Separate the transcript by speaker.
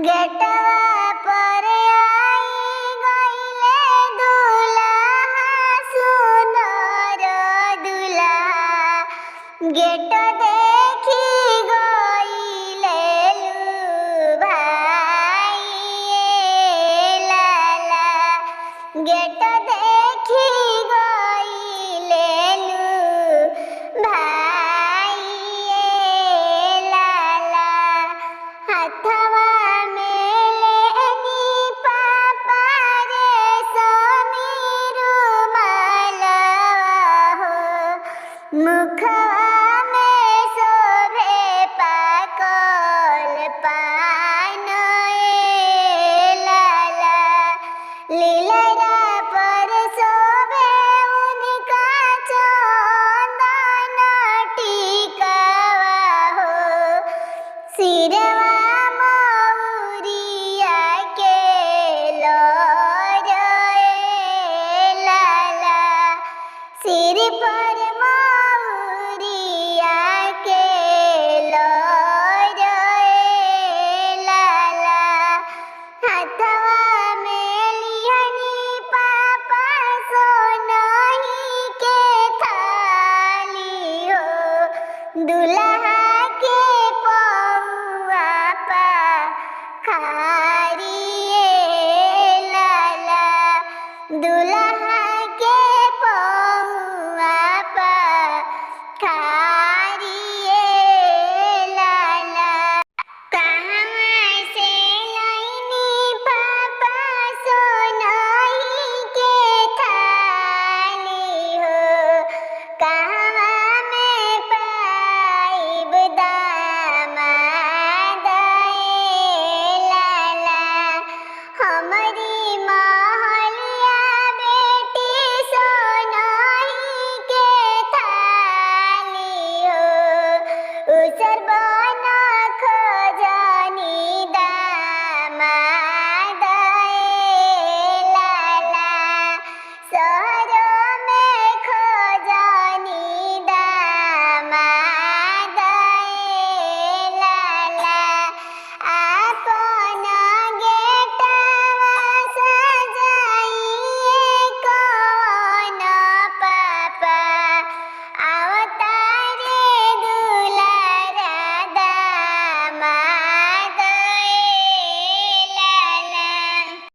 Speaker 1: गेटवा पर आई गइले दुल्हा सुंदर दुल्हा। गेट देखी गइले लुभाई लाला। गेट देखी गइले लुभाई लाला। हाथवा में लेनी पापा रे समीरू मालवा हो। मुखवा में शोभे पाकल पान लाला। लीलरा पर शोभे उनका चंदन टीकावा हो। सिरवा मौरिया के लौरे लाला। सिर पर मौरिया के लौरे लाला। हाथवा में लिहनी पापा सोनही के थाली हो। दुल्हा के पौआ पा खा